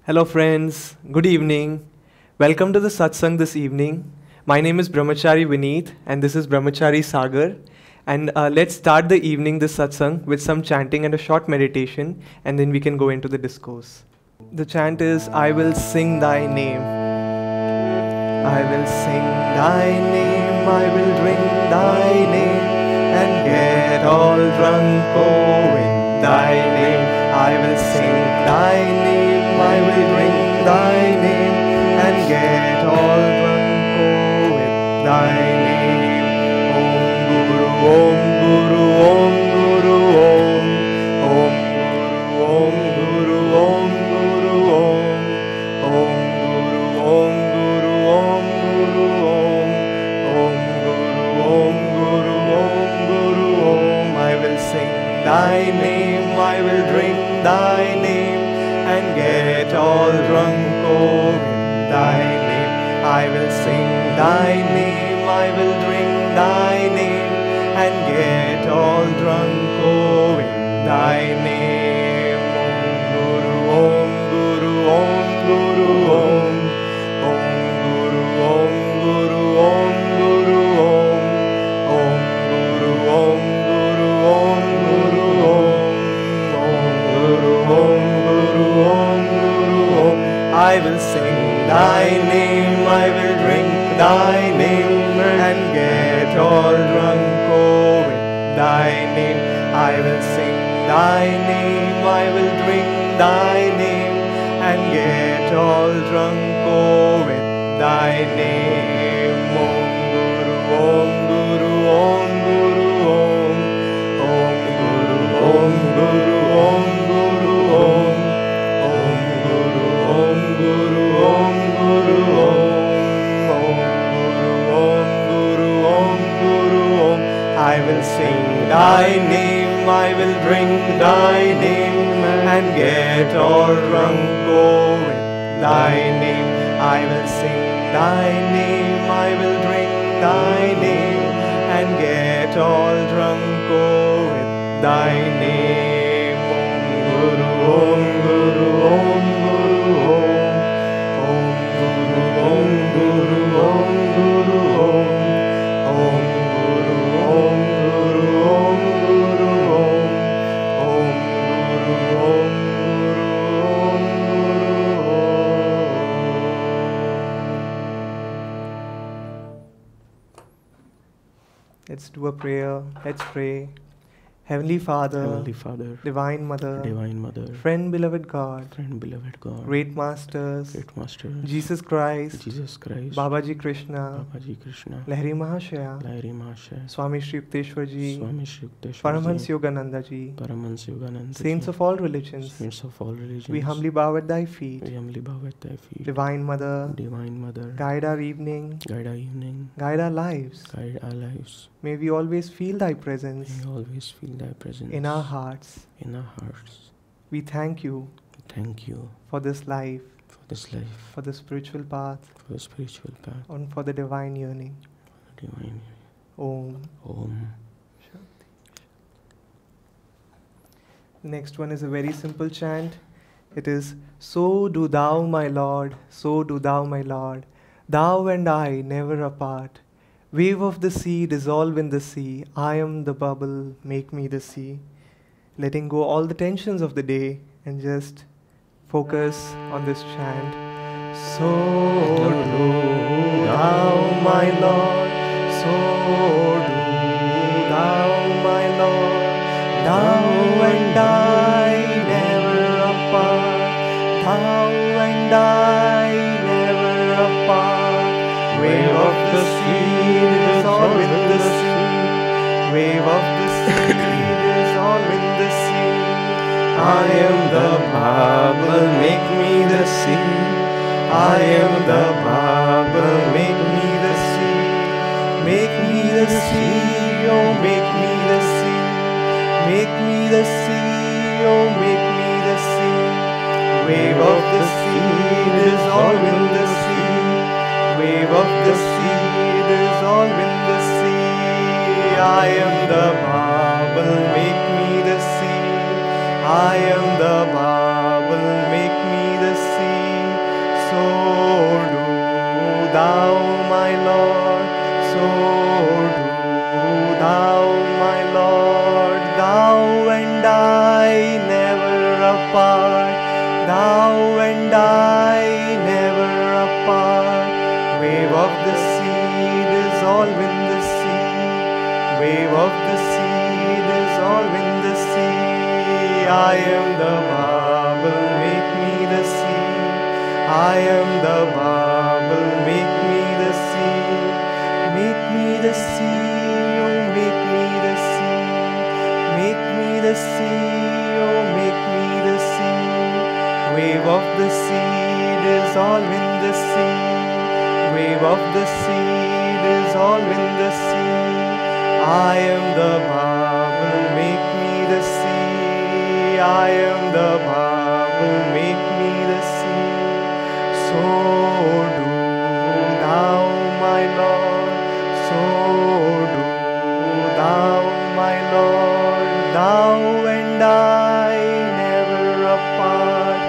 Hello, friends. Good evening. Welcome to the satsang this evening. My name is Brahmachari Vineet, and this is Brahmachari Sagar. And let's start the evening, this satsang, with some chanting and a short meditation, and then we can go into the discourse. The chant is I will sing thy name. I will sing thy name, I will drink thy name, and get all drunk, oh, in thy name. I will sing thy name, I will drink thy name, and get all drunk, oh, with thy name. Om Guru, Om Guru, Om Guru, Om. Om Guru, Om Guru, Om Guru, Om. Om Guru, Om Guru, Om. Om Guru, Om Guru, Om Guru, Om. I will sing thy name, I will drink thy name, and get all drunk, oh, in thy name. I will sing thy name, I will drink thy name, and get all drunk, oh, in thy name. Om Guru, Om Guru, Om Guru, Om. Om Guru, Om Guru, Om Guru, Om. Om Guru, Om Guru, Om Guru, Om Guru, Om Guru, Om. I will sing thy name, I will drink thy name, and get all drunk, oh, with thy name. I will sing thy name, I will drink thy name, and get all drunk, oh, with thy name. Om Guru, Om Guru, Om Guru, Om. Om Guru, Om Guru, Om Guru, Om. Om Guru, Om Guru, Om Guru, Om Guru, Om. I will sing thy name, I will drink thy name, and get all drunk, oh, with thy name. I will sing thy name, I will drink thy name, and get all drunk, oh, with thy name. Om Guru, Om Guru, Om Guru, Om. Om Guru, Om Guru, Om Guru, Om. Om Guru, Om Guru, Om Guru, Om Guru, Let's do a prayer. Let's pray. Heavenly Father, Divine Mother, Friend beloved God, Great Masters, Jesus Christ, Babaji Krishna, Lahiri Mahashaya, Swami Shri Yukteswar Ji, Paramhans Yogananda Ji, Saints of all religions, we humbly bow at thy feet. Divine Mother, guide our evening, guide our lives. May we always feel thy presence in our hearts. We thank you for this life, for the spiritual path, and for the divine yearning. Om. The next one is a very simple chant. It is, so do thou, my Lord, so do thou, my Lord, thou and I never apart. Wave of the sea, dissolve in the sea. I am the bubble, make me the sea. Letting go all the tensions of the day and just focus on this chant. So do thou, my Lord, so do thou, my Lord, thou and I never apart, thou and I never apart. Wave of the sea, dissolve in the sea. Wave of the sea, dissolve in the sea. I am the bubble, make me the sea. I am the bubble, make me the sea. Make me the sea, oh, make me the sea. Make me the sea, oh, make me the sea. Wave of the sea, dissolve in the sea. Wave of the sea, dissolve in the sea. I am the bubble, make me the sea. I am the bubble, make me the sea. and I never apart. Wave of the sea dissolve in the sea. Wave of the sea dissolve in the sea. I am the marble, make me the sea. I am the marble, make me the sea. Make me the sea, oh make me the sea. Make me the sea, oh make me the sea. Wave of the sea dissolve in the sea. Wave of the sea dissolve in the sea. I am the marble, make me the sea. I am the marble, make me the sea. So do thou, my Lord, so do thou, my Lord. Thou and I never apart.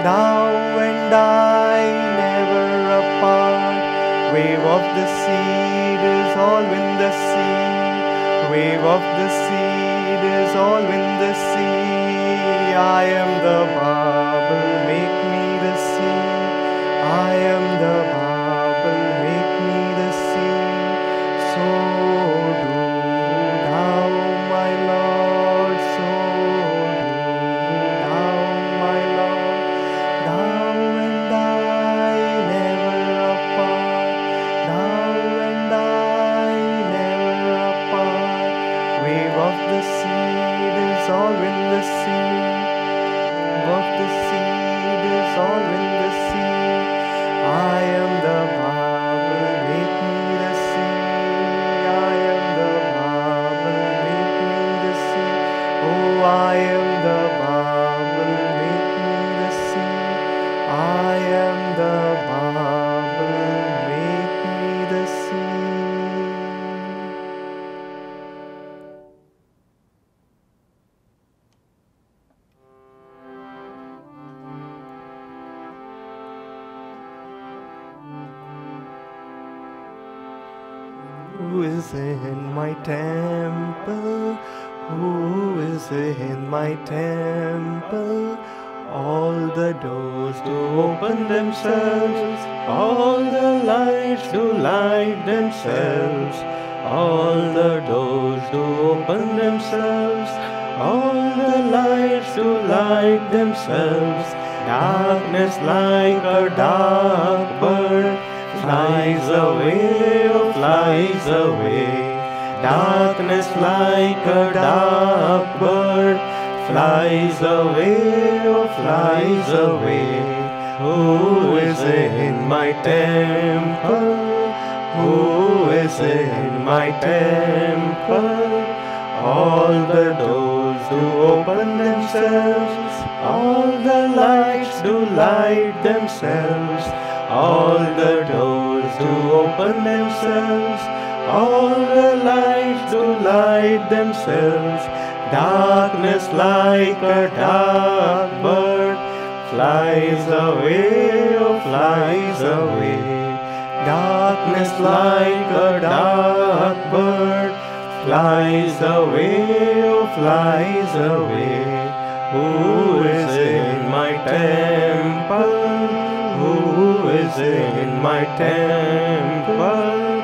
Thou and I never apart. Wave of the sea dissolve in the sea. Wave of the sea dissolve in the sea. I am the marble, make me the sea. I am the marble, make me the sea. So do thou, my Lord, so do thou, my Lord. Thou and I never apart. Thou and I never apart. Wave of the sea dissolve in the sea. Wave of the sea dissolve in the sea. I am the marble, make me the sea. I am the marble, make me the sea. Oh, I am the marble, make me the sea. I am the marble, make me the sea. Who is in my temple? Who is in my temple? All the doors do open themselves, all the lights do light themselves, all the doors do open themselves, all the lights do light themselves. Darkness like a dark bird flies away, oh flies away. Darkness like a dark bird flies away, oh flies away. Who is in my temple? Who is in my temple? All the doors do open themselves, all the lights do light themselves, all the doors do open themselves, all the lights do light themselves. Darkness like a dark bird flies away, oh flies away. Darkness like a dark bird flies away, oh flies away. Who is in my temple? Who is in my temple?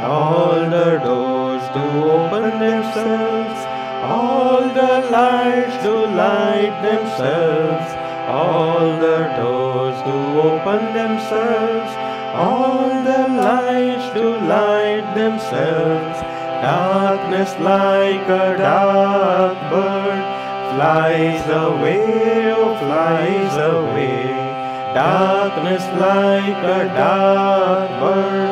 All the doors do open themselves, all the lights do light themselves, all the doors do open themselves, all the lights do light themselves. Darkness like a dark bird flies away, oh flies away. Darkness like a dark bird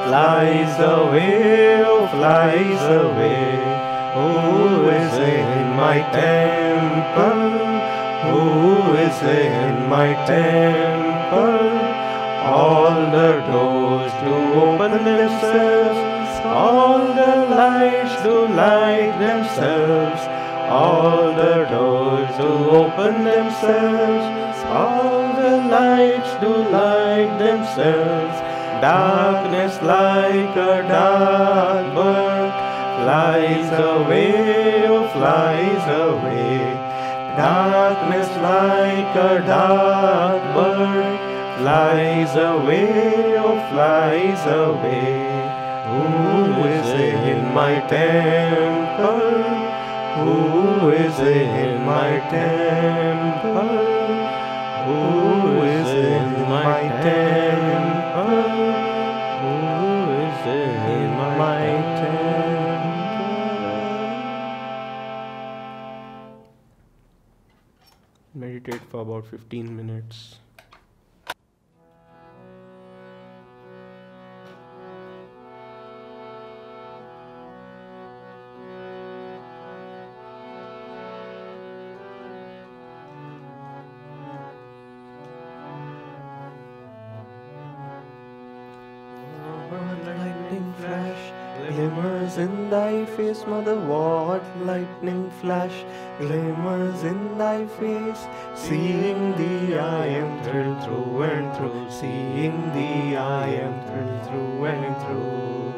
flies away, oh flies away. Who is in my temple? Who is in my temple? All the doors do open themselves, all the lights do light themselves, all the doors do open themselves, all the lights do light themselves. Darkness like a dark bird flies away, oh flies away. Darkness like a dark bird flies away, oh flies away. Who is in my temple? Who is in my temple? Who is in my temple? Who is in my temple? Meditate for about 15 minutes. Lightning flash glimmers in thy face, mother. What lightning flash glimmers in thy face. Seeing thee I am thrilled through and through. Seeing thee I am thrilled through and through.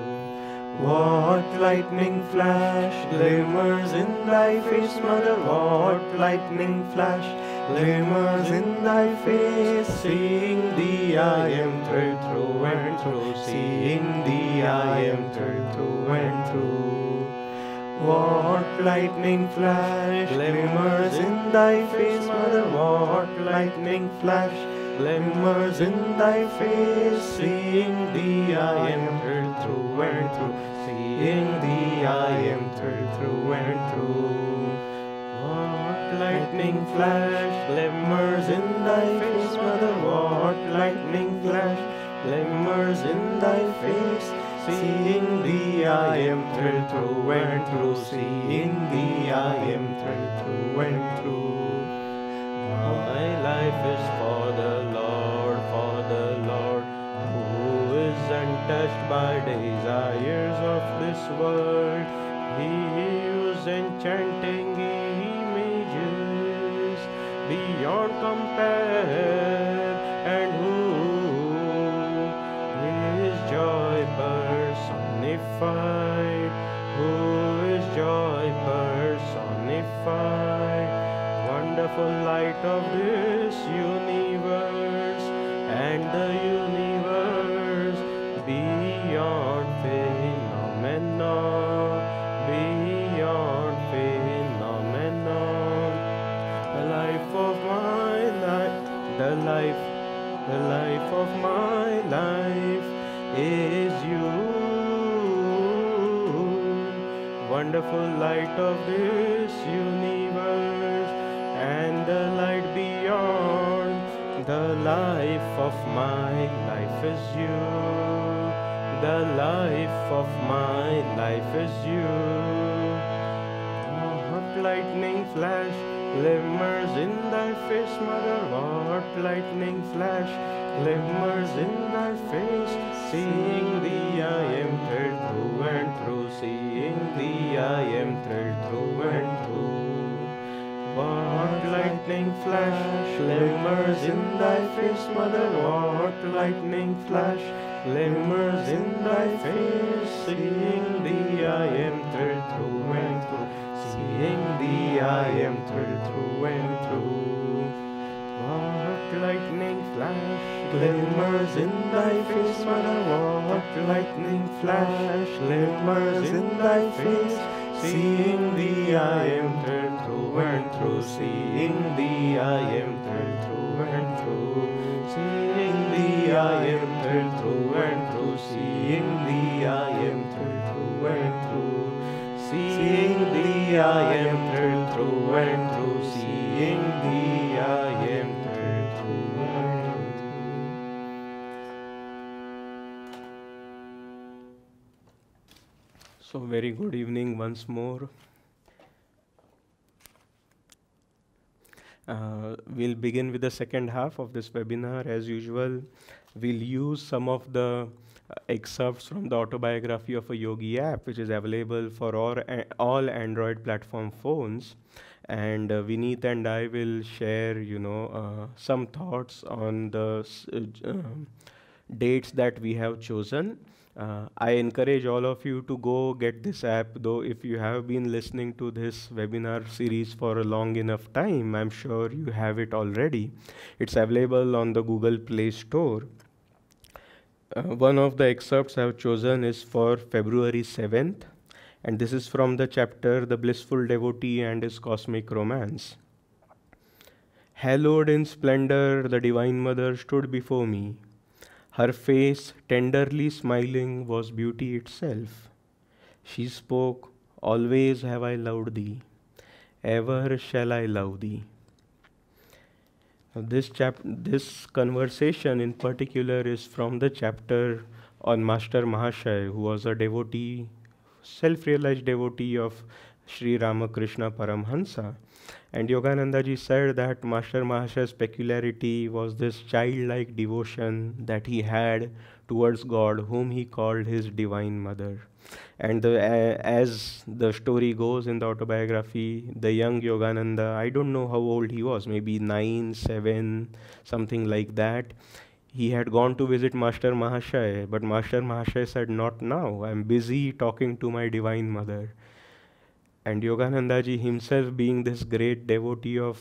What lightning flash glimmers in thy face, mother. What lightning flash glimmers in thy face. Seeing thee I am thrilled through and through. Seeing thee I am thrilled through and through. What lightning flash glimmers in thy face, mother. What lightning flash glimmers in thy face. Seeing thee I am thrilled through and through. Seeing thee I am thrilled through and through. What lightning flash glimmers in thy face, mother. What lightning flash glimmers in thy face. Seeing thee I am thrilled through and through. Seeing thee I am thrilled through and through. My life is for the Lord, who is untouched by desires of this world. He used enchanting images beyond compare, and who is joy personified, who is joy personified. Wonderful light of this universe, and the universe beyond phenomenon, beyond phenomenon. The life of my life, the life of my life is you. Wonderful light of this universe, and the light beyond. The life of my life is you. The life of my life is you. What lightning flash glimmers in thy face, mother. What lightning flash glimmers in thy face. Seeing thee I am thrilled through and through. Seeing thee I am thrilled through and through. What lightning flash glimmers in thy face, mother. What lightning flash glimmers in thy face. Seeing thee I am thrilled through and through. Seeing thee I am thrilled through and through. What lightning flash glimmers in thy face, mother. What lightning flash glimmers in thy face. Seeing thee I am thrilled through and through. Seeing thee I am thrilled through and through. Seeing thee I am thrilled through and through. Seeing thee I am thrilled through and through. Seeing thee I am thrilled through and through. Seeing thee I am thrilled through and through. So very good evening once more. We'll begin with the second half of this webinar. As usual, we'll use some of the excerpts from the Autobiography of a Yogi app, which is available for all Android platform phones. And Vineet and I will share, some thoughts on the dates that we have chosen. I encourage all of you to go get this app, though if you have been listening to this webinar series for a long enough time, I'm sure you have it already. It's available on the Google Play Store. One of the excerpts I've chosen is for February 7th, and this is from the chapter The Blissful Devotee and His Cosmic Romance. Hallowed in splendor, the Divine Mother stood before me. Her face, tenderly smiling, was beauty itself. She spoke, "Always have I loved thee, ever shall I love thee." Now this conversation in particular is from the chapter on Master Mahashaya, who was a devotee, self-realized devotee of Sri Ramakrishna Paramhansa. And Yogananda ji said that Master Mahashaya's peculiarity was this childlike devotion that he had towards God, whom he called his Divine Mother. And as the story goes in the autobiography, the young Yogananda, I don't know how old he was, maybe 9, 7, something like that. He had gone to visit Master Mahashaya, but Master Mahashaya said, "Not now, I'm busy talking to my Divine Mother." And Yogananda ji himself, being this great devotee of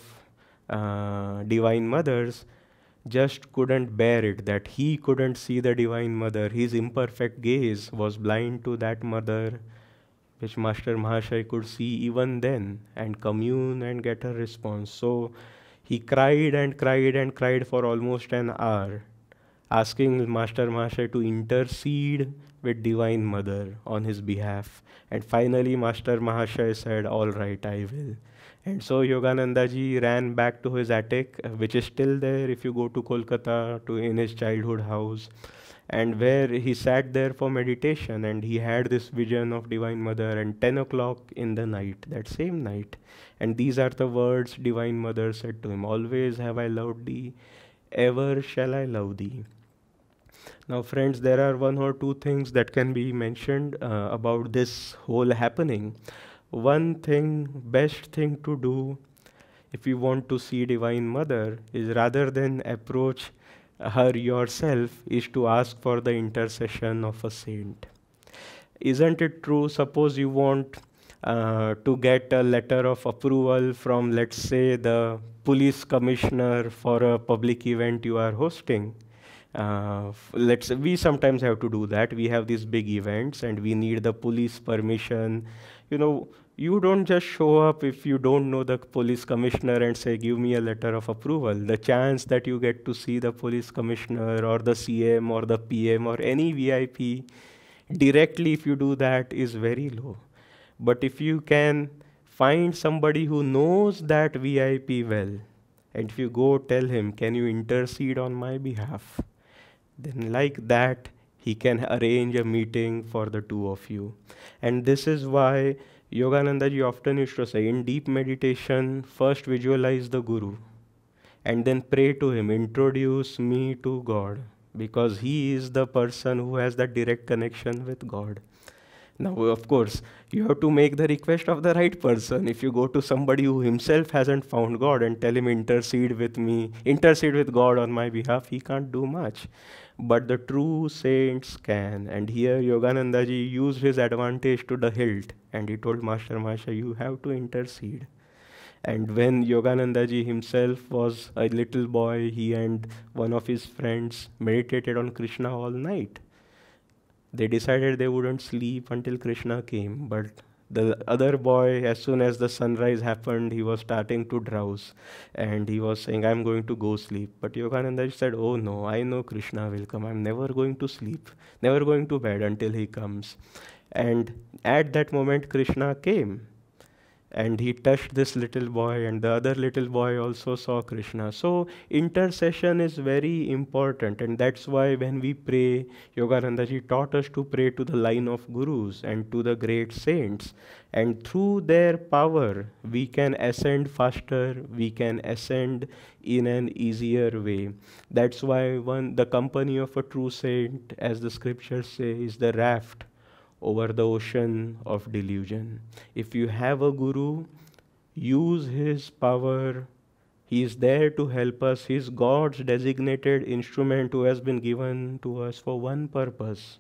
Divine Mothers, just couldn't bear it that he couldn't see the Divine Mother. His imperfect gaze was blind to that mother, which Master Mahashaya could see even then and commune and get a response. So he cried and cried and cried for almost an hour, asking Master Mahashaya to intercede with Divine Mother on his behalf. And finally, Master Mahashaya said, "All right, I will." And so Yogananda ji ran back to his attic, which is still there if you go to Kolkata, to in his childhood house, and where he sat there for meditation, and he had this vision of Divine Mother. And 10 o'clock in the night, that same night, and these are the words Divine Mother said to him: "Always have I loved thee, ever shall I love thee." Now, friends, there are one or two things that can be mentioned about this whole happening. One thing, best thing to do if you want to see Divine Mother is, rather than approach her yourself, is to ask for the intercession of a saint. Isn't it true? Suppose you want to get a letter of approval from, let's say, the police commissioner for a public event you are hosting. Let's say we sometimes have to do that. We have these big events and we need the police permission. You don't just show up if you don't know the police commissioner and say, "Give me a letter of approval." The chance that you get to see the police commissioner or the CM or the PM or any VIP directly, if you do that, is very low. But if you can find somebody who knows that VIP well, and if you go tell him, "Can you intercede on my behalf?" then like that, he can arrange a meeting for the two of you. And this is why Yogananda ji often used to say, in deep meditation, first visualize the Guru and then pray to him, "Introduce me to God," because he is the person who has that direct connection with God. Now, of course, you have to make the request of the right person. If you go to somebody who himself hasn't found God and tell him, "Intercede with me, intercede with God on my behalf," he can't do much. But the true saints can. And here Yogananda ji used his advantage to the hilt, and he told Master Mahashaya, "You have to intercede." And when Yogananda ji himself was a little boy, he and one of his friends meditated on Krishna all night. They decided they wouldn't sleep until Krishna came, but the other boy, as soon as the sunrise happened, he was starting to drowse, and he was saying, "I'm going to go sleep." But Yogananda said, "Oh no, I know Krishna will come. I'm never going to sleep, never going to bed until he comes." And at that moment, Krishna came. And he touched this little boy, and the other little boy also saw Krishna. So intercession is very important, and that's why when we pray, Yogananda ji taught us to pray to the line of gurus and to the great saints. And through their power, we can ascend faster, we can ascend in an easier way. That's why the company of a true saint, as the scriptures say, is the raft over the ocean of delusion. If you have a guru, use his power. He is there to help us. He is God's designated instrument who has been given to us for one purpose: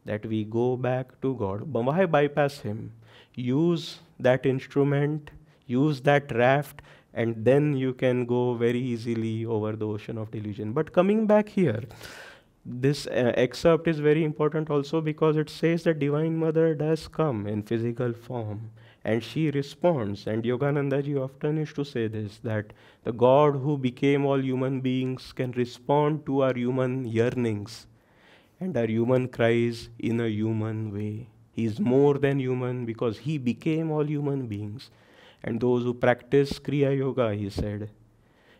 that we go back to God. But why bypass Him? Use that instrument, use that raft, and then you can go very easily over the ocean of delusion. But coming back here, this excerpt is very important also because it says that Divine Mother does come in physical form and she responds. And Yogananda ji often used to say this, that the God who became all human beings can respond to our human yearnings and our human cries in a human way. He is more than human because he became all human beings. And those who practice Kriya Yoga, he said,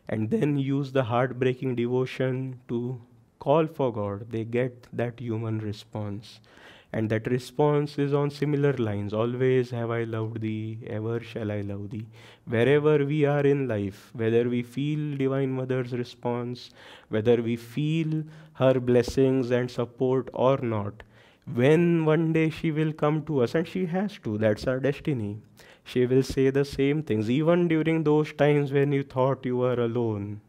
and then use the heartbreaking devotion to call for God, they get that human response. And that response is on similar lines. Always have I loved thee, ever shall I love thee. Wherever we are in life, whether we feel Divine Mother's response, whether we feel her blessings and support or not, when one day she will come to us, and she has to, that's our destiny, she will say the same things, even during those times when you thought you were alone,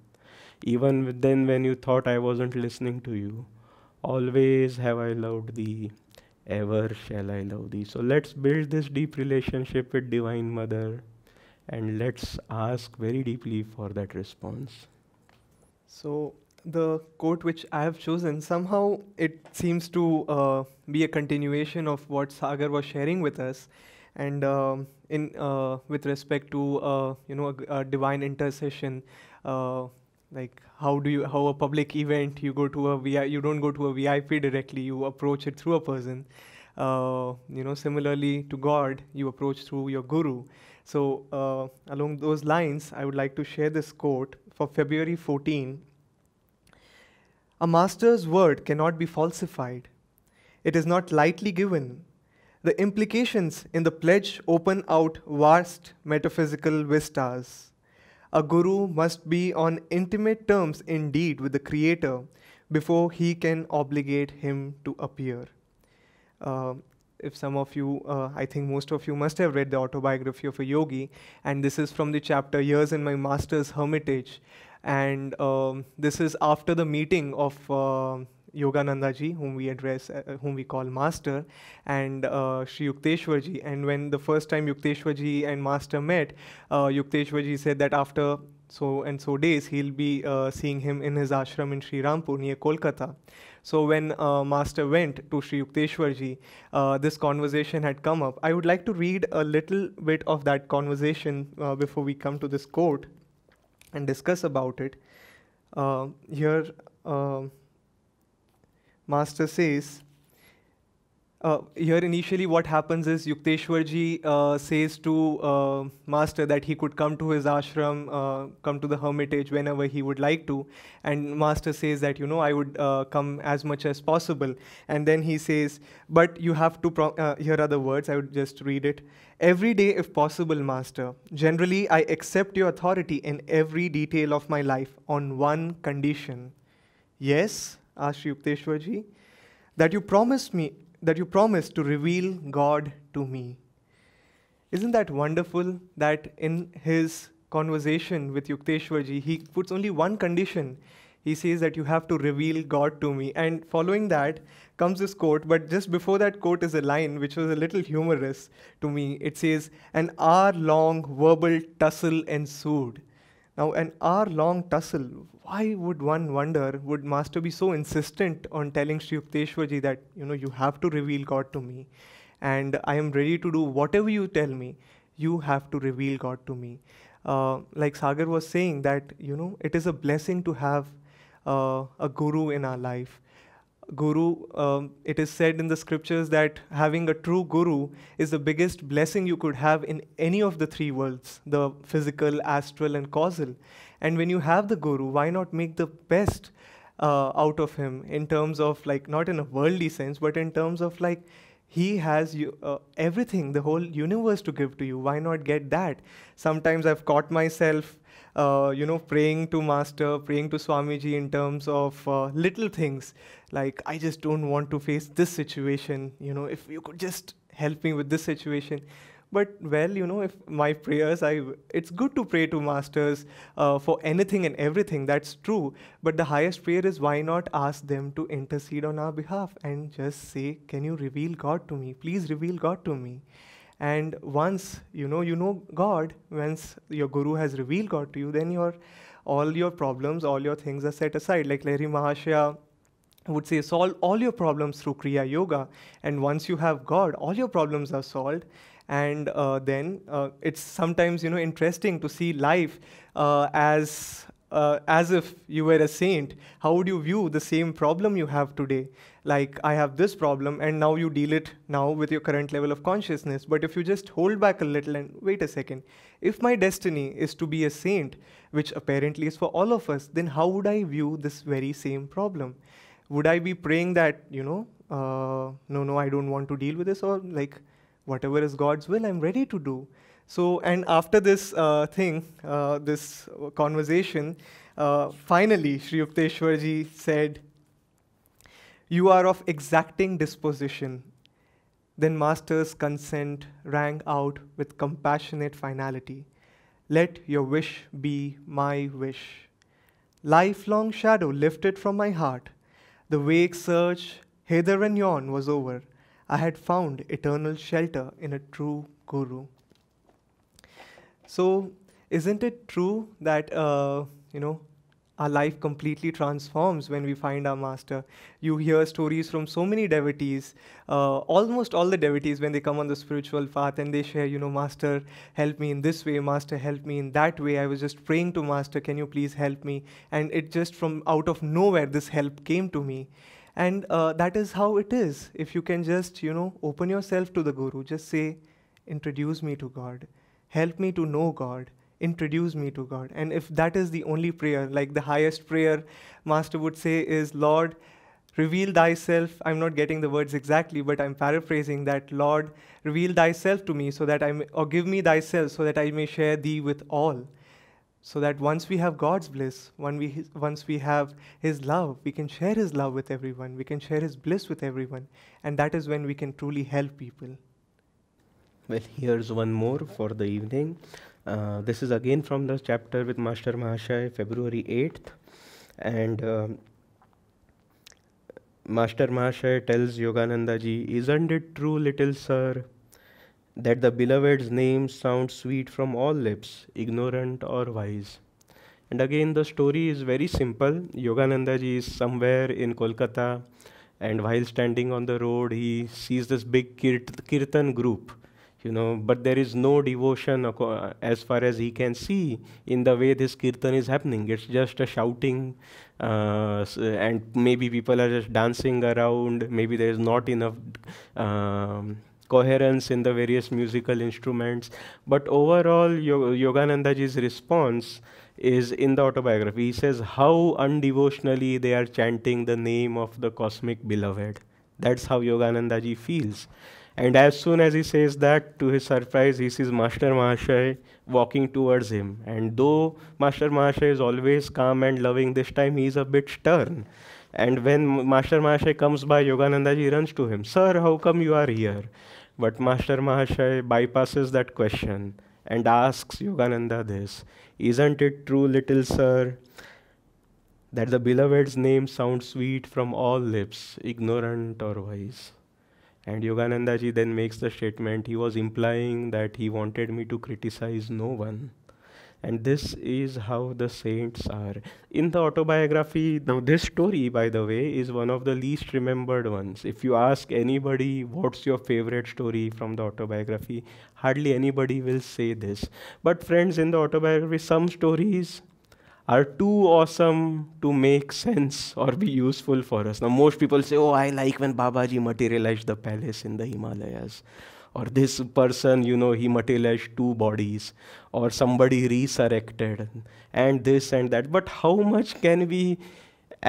even then when you thought I wasn't listening to you. Always have I loved thee, ever shall I love thee. So let's build this deep relationship with Divine Mother and let's ask very deeply for that response. So the quote which I have chosen, somehow it seems to be a continuation of what Sagar was sharing with us, and in with respect to a divine intercession, like how a public event, you go to you don't go to a VIP directly, you approach it through a person. Similarly to God, you approach through your guru. So along those lines, I would like to share this quote for February 14. A master's word cannot be falsified. It is not lightly given. The implications in the pledge open out vast metaphysical vistas. A guru must be on intimate terms indeed with the Creator before he can obligate him to appear. If some of you, I think most of you must have read the Autobiography of a Yogi, and this is from the chapter Years in My Master's Hermitage. And this is after the meeting of Yogananda ji, whom we call Master, and Sri Yukteswar ji. And when the first time Yukteswar ji and Master met, Yukteswar ji said that after so and so days, he'll be seeing him in his ashram in Sri Rampur near Kolkata. So when Master went to Sri Yukteswar ji, this conversation had come up. I would like to read a little bit of that conversation before we come to this quote and discuss about it. Here, Master says, here initially what happens is Yukteswar ji says to Master that he could come to his ashram, come to the hermitage whenever he would like to. And Master says that, I would come as much as possible. And then he says, but you have to, here are the words, I would just read it. Every day if possible, Master. Generally, I accept your authority in every detail of my life on one condition. Yes, asked Yukteswar ji, that you promise to reveal God to me. Isn't that wonderful that in his conversation with Yukteswar ji, he puts only one condition. He says that you have to reveal God to me. And following that comes this quote, but just before that quote is a line which was a little humorous to me. It says, an hour-long verbal tussle ensued. Now, an hour-long tussle, why would one wonder, would Master be so insistent on telling Sri Yukteswar ji that, you have to reveal God to me, and I am ready to do whatever you tell me, you have to reveal God to me. Like Sagar was saying that, it is a blessing to have a guru in our life. Guru, it is said in the scriptures that having a true guru is the biggest blessing you could have in any of the three worlds, the physical, astral, and causal. And when you have the guru, why not make the best out of him in terms of, like, not in a worldly sense, but in terms of, like, he has everything, the whole universe to give to you. Why not get that? Sometimes I've caught myself praying to Master, praying to Swamiji in terms of little things, like, I just don't want to face this situation, if you could just help me with this situation. But well, if my prayers, it's good to pray to masters for anything and everything. That's true. But the highest prayer is, why not ask them to intercede on our behalf and just say, "Can you reveal God to me? Please reveal God to me." And once you know God, once your guru has revealed God to you, then all your problems, all your things are set aside. Like Lahiri Mahashaya would say, solve all your problems through Kriya Yoga. And once you have God, all your problems are solved. And then it's sometimes interesting to see life as if you were a saint. How would you view the same problem you have today? Like, I have this problem, and now you deal it now with your current level of consciousness. But if you just hold back a little and wait a second, if my destiny is to be a saint, which apparently is for all of us, then how would I view this very same problem? Would I be praying that, no, I don't want to deal with this, or like, whatever is God's will, I'm ready to do? So, and after this this conversation, finally, Sri Yukteswarji said, "You are of exacting disposition." Then Master's consent rang out with compassionate finality. "Let your wish be my wish." Lifelong shadow lifted from my heart. The vague search hither and yon was over. I had found eternal shelter in a true guru. So, isn't it true that our life completely transforms when we find our master? You hear stories from so many devotees, almost all the devotees, when they come on the spiritual path and they share, Master, help me in this way, Master, help me in that way. I was just praying to Master, can you please help me? And it just from out of nowhere, this help came to me. And that is how it is. If you can just, open yourself to the Guru, just say, introduce me to God. Help me to know God. Introduce me to God. And if that is the only prayer, like the highest prayer Master would say is, Lord, reveal thyself. I'm not getting the words exactly, but I'm paraphrasing that. Lord, reveal thyself to me so that or give me thyself so that I may share thee with all. So that once we have God's bliss, once we have His love, we can share His love with everyone. We can share His bliss with everyone. And that is when we can truly help people. Well, here's one more for the evening. This is again from the chapter with Master Mahashaya, February 8th. And Master Mahashaya tells Yogananda ji, "Isn't it true, little sir, that the beloved's name sounds sweet from all lips, ignorant or wise?" And again, the story is very simple. Yogananda ji is somewhere in Kolkata, and while standing on the road, he sees this big kirtan group, but there is no devotion as far as he can see in the way this kirtan is happening. It's just a shouting, and maybe people are just dancing around. Maybe there is not enough coherence in the various musical instruments. But overall, Yogananda ji's response is in the autobiography. He says how undevotionally they are chanting the name of the cosmic beloved. That's how Yogananda ji feels. And as soon as he says that, to his surprise, he sees Master Mahashaya walking towards him. And though Master Mahashaya is always calm and loving, this time he is a bit stern. And when Master Mahashaya comes by, Yogananda ji runs to him. "Sir, how come you are here?" But Master Mahashaya bypasses that question and asks Yogananda this, "Isn't it true, little sir, that the beloved's name sounds sweet from all lips, ignorant or wise?" And Yogananda ji then makes the statement, he was implying that he wanted me to criticize no one. And this is how the saints are. In the autobiography, now this story, by the way, is one of the least remembered ones. If you ask anybody, what's your favorite story from the autobiography, hardly anybody will say this. But friends, in the autobiography, some stories are too awesome to make sense or be useful for us. Now, most people say, "Oh, I like when Babaji materialized the palace in the Himalayas." Or this person, he materialized 2 bodies. Or somebody resurrected. And this and that. But how much can we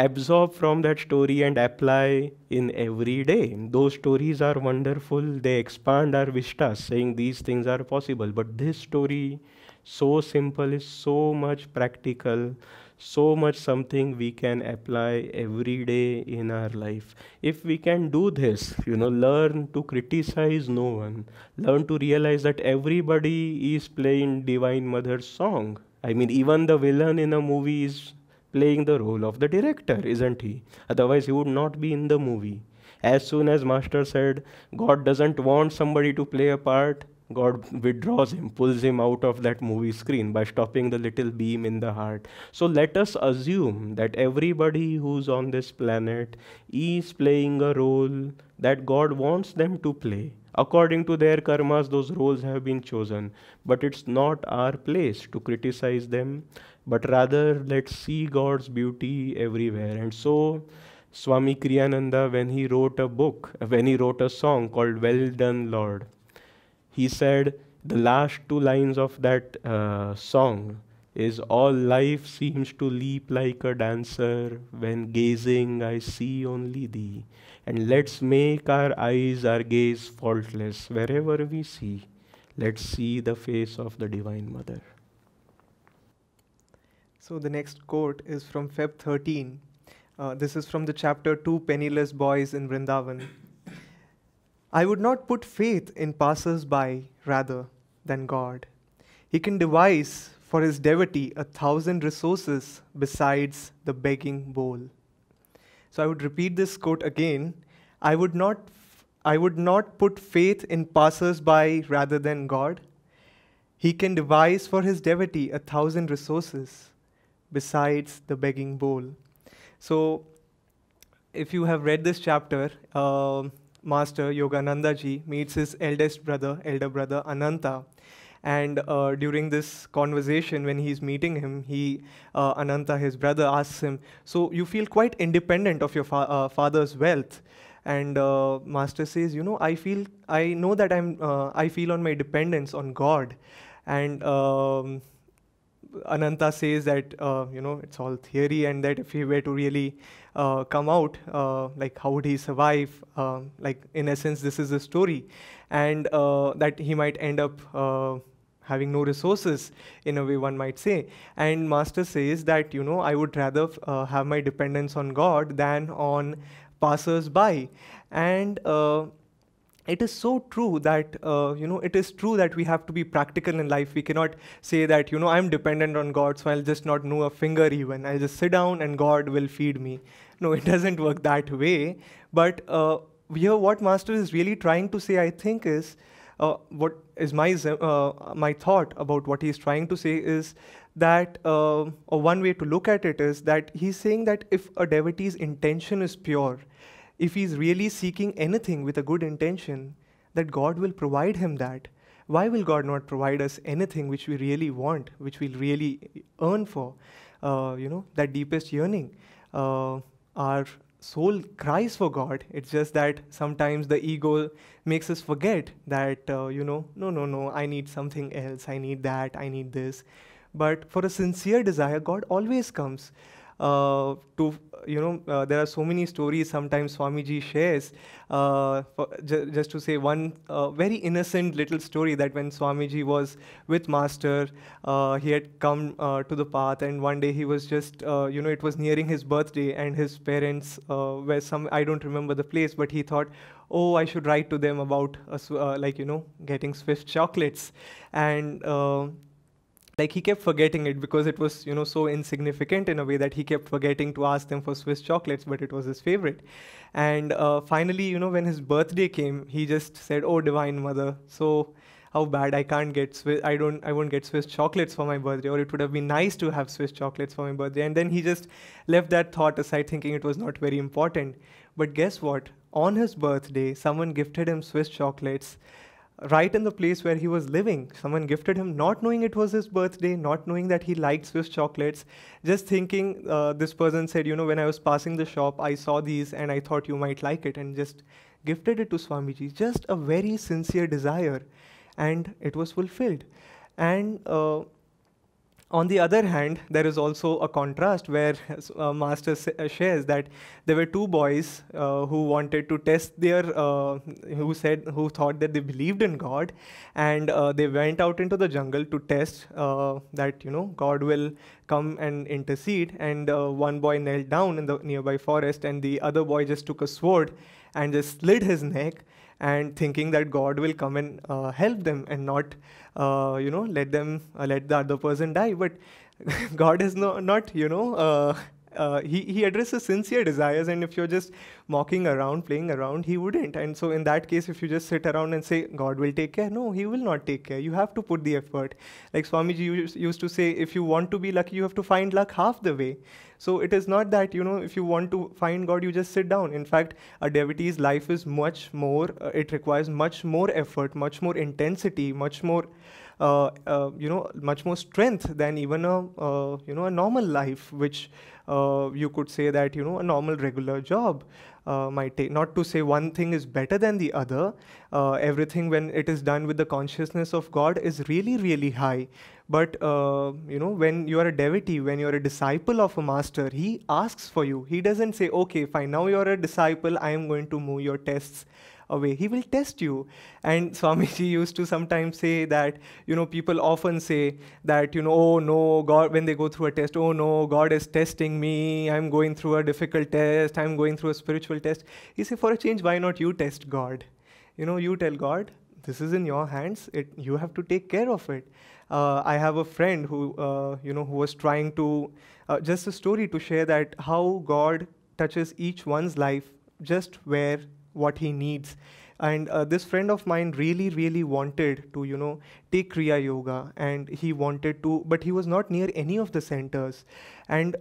absorb from that story and apply in every day? Those stories are wonderful. They expand our vistas, saying these things are possible. But this story, so simple, is so much practical, So much something we can apply every day in our life. If we can do this, learn to criticize no one, learn to realize that everybody is playing Divine Mother's song. I mean, even the villain in a movie is playing the role of the director, isn't he? Otherwise, he would not be in the movie. As soon as Master said, God doesn't want somebody to play a part, God withdraws him, pulls him out of that movie screen by stopping the little beam in the heart. So let us assume that everybody who's on this planet is playing a role that God wants them to play. According to their karmas, those roles have been chosen. But it's not our place to criticize them, but rather let's see God's beauty everywhere. And so, Swami Kriyananda, when he wrote a song called Well Done, Lord, he said the last two lines of that song is, all life seems to leap like a dancer, when gazing I see only thee. And let's make our gaze faultless. Wherever we see, let's see the face of the Divine Mother. So the next quote is from Feb 13. This is from the chapter 2, Penniless Boys in Vrindavan. I would not put faith in passers-by rather than God. He can devise for his devotee 1,000 resources besides the begging bowl. So I would repeat this quote again. I would not put faith in passers-by rather than God. He can devise for his devotee 1,000 resources besides the begging bowl. So if you have read this chapter, Master Yogananda ji meets his elder brother Ananda, and during this conversation, when he's meeting him, Ananta, his brother, asks him, "So you feel quite independent of your father's wealth?" And Master says, I know that I feel on my dependence on God, and Ananta says that it's all theory, and that if he were to really come out, like how would he survive? Like in essence, this is the story, and that he might end up having no resources, in a way one might say. And Master says that I would rather have my dependence on God than on passers-by, and it is so true that it is true that we have to be practical in life. We cannot say that I'm dependent on God, so I'll just not know a finger even. I'll just sit down and God will feed me. No, it doesn't work that way. But here, what Master is really trying to say, I think, is what is my thought about what he's trying to say is that, or one way to look at it is that he's saying that if a devotee's intention is pure, if he's really seeking anything with a good intention, that God will provide him that. Why will God not provide us anything which we really want, which we'll really earn for? That deepest yearning. Our soul cries for God. It's just that sometimes the ego makes us forget that, no, I need something else. I need that. I need this. But for a sincere desire, God always comes. There are so many stories sometimes Swamiji shares. Just to say one very innocent little story, that when Swamiji was with Master, he had come to the path, and one day he was just, it was nearing his birthday, and his parents were I don't remember the place, but he thought, oh, I should write to them about, getting Swiss chocolates. And he kept forgetting it because it was, so insignificant in a way that he kept forgetting to ask them for Swiss chocolates, but it was his favorite. And finally, when his birthday came, he just said, "Oh, Divine Mother, so how bad, I can't get I won't get Swiss chocolates for my birthday, or it would have been nice to have Swiss chocolates for my birthday." And then he just left that thought aside, thinking it was not very important. But guess what? On his birthday, someone gifted him Swiss chocolates, right in the place where he was living. Someone gifted him, not knowing it was his birthday, not knowing that he liked Swiss chocolates, just thinking, this person said, when I was passing the shop, I saw these and I thought you might like it, and just gifted it to Swamiji. Just a very sincere desire, and it was fulfilled. And on the other hand, there is also a contrast where Master shares that there were two boys who wanted to test who thought that they believed in God, and they went out into the jungle to test that God will come and intercede. And one boy knelt down in the nearby forest, and the other boy just took a sword and just slit his neck, and thinking that God will come and help them and not, let the other person die. But God is not he addresses sincere desires, and if you're just mocking around, playing around, he wouldn't. And so in that case, if you just sit around and say God will take care, no, he will not take care. You have to put the effort. Like Swamiji used to say, if you want to be lucky, you have to find luck half the way. So it is not that, if you want to find God, you just sit down. In fact, a devotee's life is much more, it requires much more effort, much more intensity, much more much more strength than even a normal life, which you could say that a normal regular job might take. Not to say one thing is better than the other. Everything, when it is done with the consciousness of God, is really, really high. But when you are a devotee, when you are a disciple of a master, he asks for you. He doesn't say, okay, fine, now you are a disciple, I am going to move your tests away. He will test you. And Swamiji used to sometimes say that, people often say that, oh no, God, when they go through a test, oh no, God is testing me, I'm going through a difficult test, I'm going through a spiritual test. He say, for a change, why not you test God? You tell God, this is in your hands, you have to take care of it. I have a friend who was trying to, just a story to share that how God touches each one's life just where what he needs. And this friend of mine really, really wanted to, take Kriya Yoga, and he wanted to, but he was not near any of the centers. And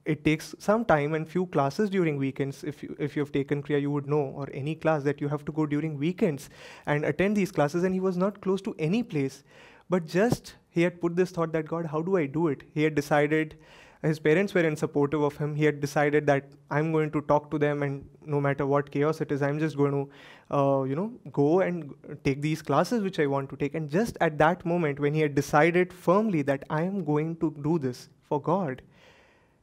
it takes some time and few classes during weekends. If you have taken Kriya, you would know, or any class, that you have to go during weekends and attend these classes. And he was not close to any place. But just he had put this thought that, God, how do I do it? He had decided, his parents were supportive of him. He had decided that I'm going to talk to them, and no matter what chaos it is, I'm just going to, go and take these classes which I want to take. And just at that moment, when he had decided firmly that I am going to do this for God,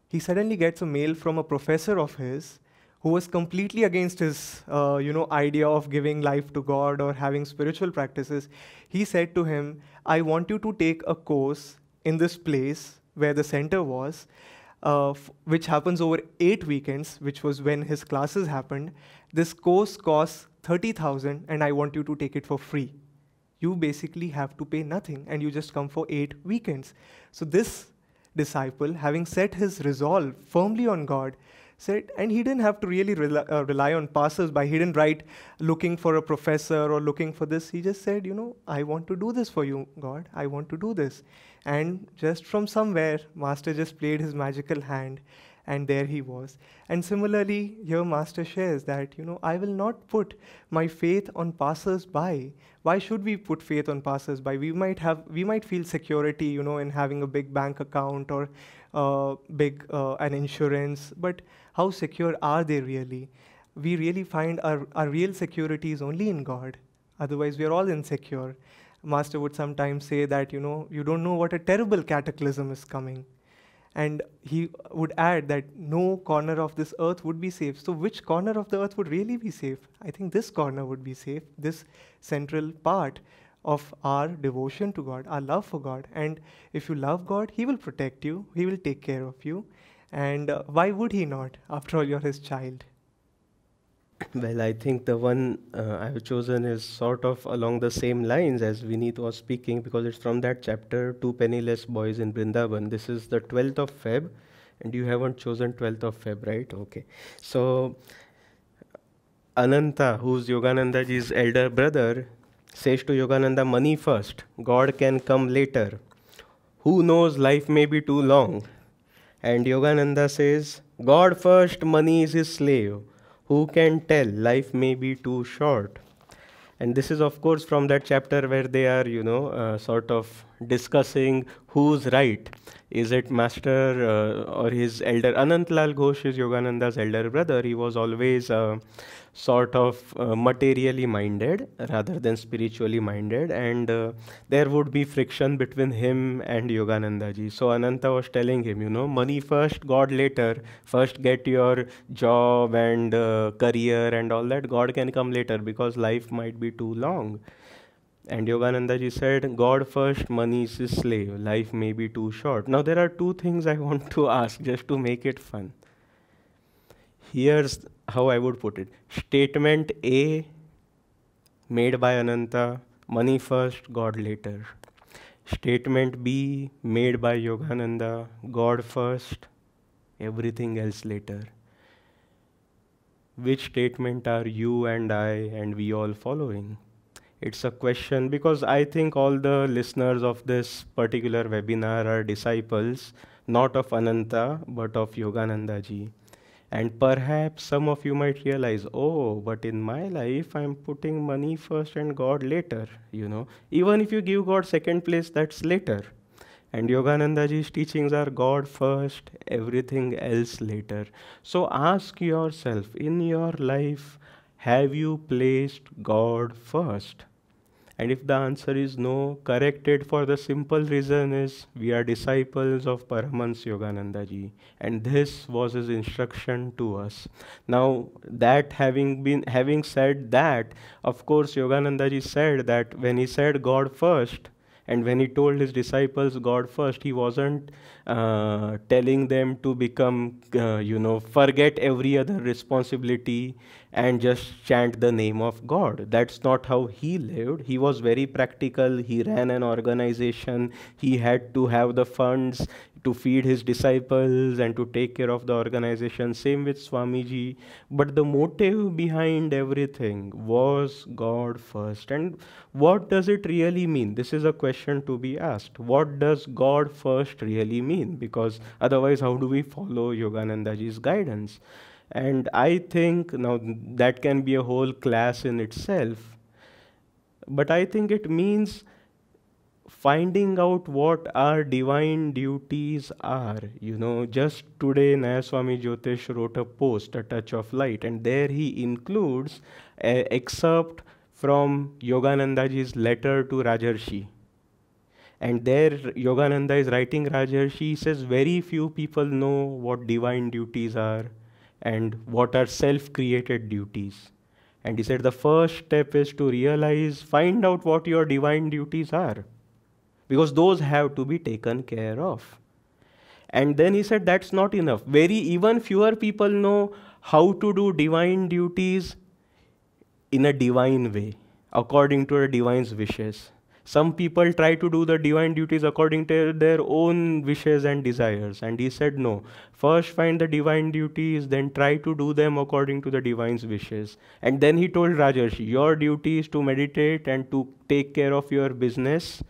he suddenly gets a mail from a professor of his who was completely against his, idea of giving life to God or having spiritual practices. He said to him, I want you to take a course in this place where the center was, which happens over 8 weekends, which was when his classes happened. This course costs 30,000, and I want you to take it for free. You basically have to pay nothing, and you just come for 8 weekends. So this disciple, having set his resolve firmly on God, said, and he didn't have to really rely on passers-by. He didn't write looking for a professor or looking for this. He just said, I want to do this for you, God. I want to do this. And just from somewhere, Master just played his magical hand, and there he was. And similarly, here Master shares that, I will not put my faith on passers-by. Why should we put faith on passers-by? We might feel security, in having a big bank account or an insurance, but how secure are they really? We really find our real security is only in God. Otherwise, we are all insecure. Master would sometimes say that, you don't know what a terrible cataclysm is coming. And he would add that no corner of this earth would be safe. So which corner of the earth would really be safe? I think this corner would be safe, this central part of our devotion to God, our love for God. And if you love God, he will protect you, he will take care of you. And why would he not? After all, you're his child. Well, I think the one I've chosen is sort of along the same lines as Vineet was speaking, because it's from that chapter, Two Penniless Boys in Vrindavan. This is the 12th of Feb, and you haven't chosen 12th of Feb, right? Okay. So, Ananta, who's Yoganandaji's elder brother, says to Yogananda, money first, God can come later. Who knows, life may be too long. And Yogananda says, God first, money is his slave. Who can tell, life may be too short. And this is, of course, from that chapter where they are, sort of discussing who's right. Is it Master or his elder? Anantlal Ghosh is Yogananda's elder brother. He was always sort of materially minded rather than spiritually minded, and there would be friction between him and Yoganandaji. So Ananta was telling him, money first, God later. First get your job and career and all that. God can come later because life might be too long. And Yogananda ji said, God first, money is his slave. Life may be too short. Now, there are two things I want to ask just to make it fun. Here's how I would put it. Statement A, made by Ananta, money first, God later. Statement B, made by Yogananda, God first, everything else later. Which statement are you and I and we all following? It's a question because I think all the listeners of this particular webinar are disciples, not of Ananta, but of Yogananda ji. And perhaps some of you might realize, oh, but in my life, I'm putting money first and God later, Even if you give God second place, that's later. And Yogananda ji's teachings are God first, everything else later. So ask yourself, in your life, have you placed God first? And if the answer is no, correct it, for the simple reason is we are disciples of Paramahansa Yogananda ji, and this was his instruction to us. Now, that having said that, of course, Yogananda ji said that when he said God first, and when he told his disciples God first, he wasn't telling them to become, forget every other responsibility and just chant the name of God. That's not how he lived. He was very practical. He ran an organization. He had to have the funds to feed his disciples and to take care of the organization. Same with Swamiji. But the motive behind everything was God first. And what does it really mean? This is a question to be asked. What does God first really mean? Because otherwise, how do we follow Yogananda ji's guidance? And I think now that can be a whole class in itself. But I think it means finding out what our divine duties are. Just today Naya Swami Jyotish wrote a post, A Touch of Light, and there he includes an excerpt from Yogananda ji's letter to Rajarshi. And there Yogananda is writing Rajarshi, he says very few people know what divine duties are and what are self-created duties. And he said the first step is to realize, find out what your divine duties are, because those have to be taken care of. And then he said that's not enough. Even fewer people know how to do divine duties in a divine way, according to the divine's wishes. Some people try to do the divine duties according to their own wishes and desires. And he said, no, first find the divine duties, then try to do them according to the divine's wishes. And then he told Rajarshi, your duty is to meditate and to take care of your business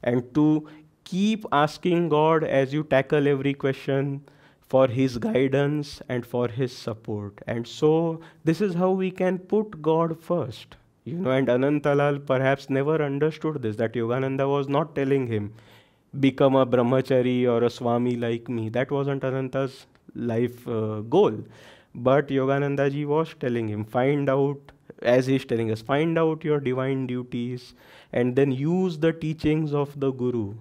and to keep asking God as you tackle every question for his guidance and for his support. And so this is how we can put God first. And Anantalal perhaps never understood this, that Yogananda was not telling him, become a Brahmachari or a Swami like me. That wasn't Ananta's life goal. But Yogananda ji was telling him, find out, as he's telling us, find out your divine duties and then use the teachings of the Guru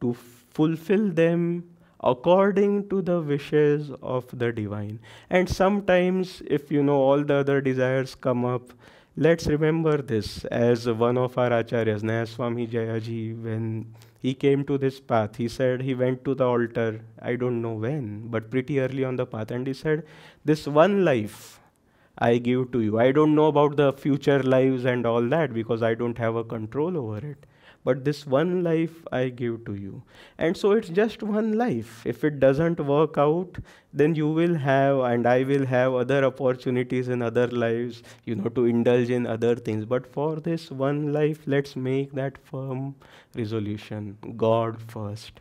to fulfill them according to the wishes of the divine. And sometimes, if all the other desires come up, let's remember this, as one of our acharyas, Naya Swami Jayaji, when he came to this path, he said he went to the altar, I don't know when, but pretty early on the path, and he said, this one life I give to you. I don't know about the future lives and all that because I don't have a control over it. But this one life I give to you. And so it's just one life. If it doesn't work out, then you will have, and I will have other opportunities in other lives, to indulge in other things. But for this one life, let's make that firm resolution. God first.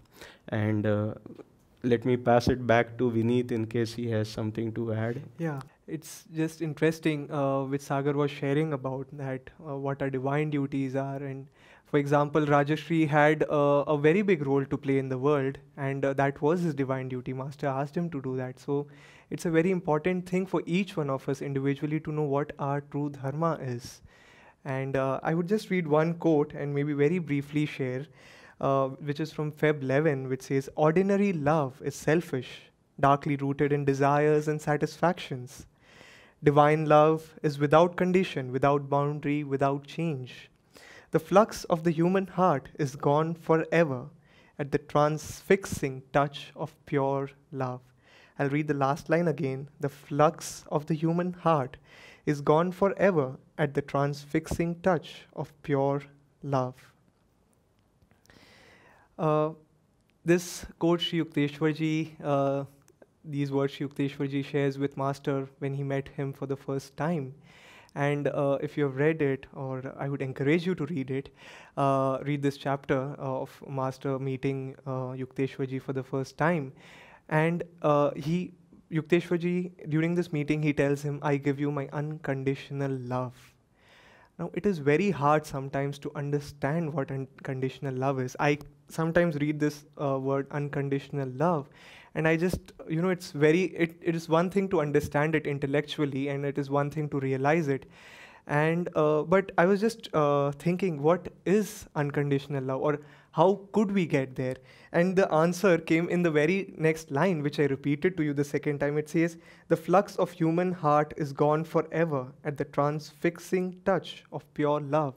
And let me pass it back to Vineet in case he has something to add. Yeah, it's just interesting which Sagar was sharing about that, what our divine duties are. And for example, Rajashri had a very big role to play in the world, and that was his divine duty. Master asked him to do that. So it's a very important thing for each one of us individually to know what our true dharma is. And I would just read one quote and maybe very briefly share, which is from Feb 11, which says, ordinary love is selfish, darkly rooted in desires and satisfactions. Divine love is without condition, without boundary, without change. The flux of the human heart is gone forever at the transfixing touch of pure love. I'll read the last line again. The flux of the human heart is gone forever at the transfixing touch of pure love. This quote Sri Yukteswarji, these words Sri Yukteswarji shares with Master when he met him for the first time. And if you have read it, or I would encourage you to read it, read this chapter of Master meeting Yukteswarji for the first time. And Yukteswarji, during this meeting, he tells him, I give you my unconditional love. Now, it is very hard sometimes to understand what unconditional love is. I sometimes read this word unconditional love, and I just, it is one thing to understand it intellectually, and it is one thing to realize it. And but I was just thinking, what is unconditional love, or how could we get there? And the answer came in the very next line, which I repeated to you the second time. It says, the flux of human heart is gone forever at the transfixing touch of pure love.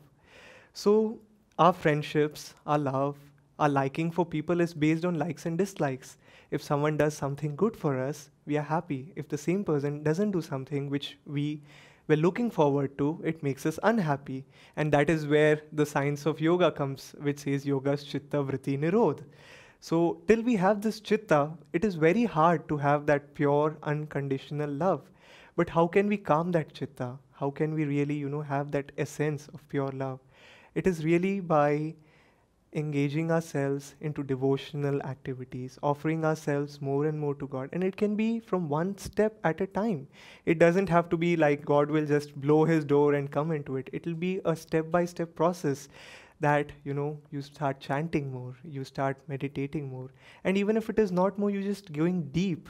So our friendships, our love, our liking for people is based on likes and dislikes. If someone does something good for us, we are happy. If the same person doesn't do something which we were looking forward to, it makes us unhappy. And that is where the science of yoga comes, which says yoga's chitta vritti nirodh. So till we have this chitta, it is very hard to have that pure unconditional love. But how can we calm that chitta? How can we really, have that essence of pure love? It is really by engaging ourselves into devotional activities, offering ourselves more and more to God. And it can be from one step at a time. It doesn't have to be like God will just blow his door and come into it. It will be a step-by-step process that, you start chanting more, you start meditating more. And even if it is not more, you just going deep.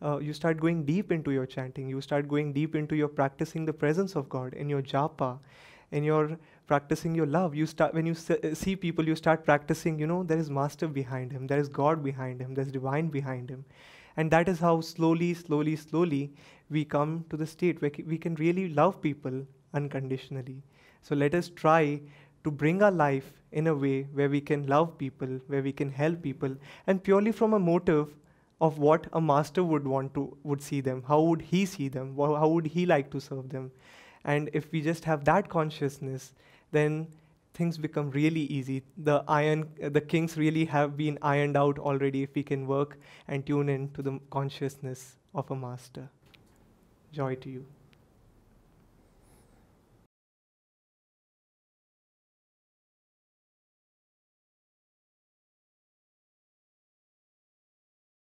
You start going deep into your chanting. You start going deep into your practicing the presence of God in your japa, in your practicing your love. You start, when you see people, you start practicing, there is Master behind him, there is God behind him, there's divine behind him. And that is how slowly we come to the state where we can really love people unconditionally. So let us try to bring our life in a way where we can love people, where we can help people, and purely from a motive of what a master would see them. How would he see them? How would he like to serve them? And if we just have that consciousness, then things become really easy. The kinks really have been ironed out already if we can work and tune in to the consciousness of a master. Joy to you.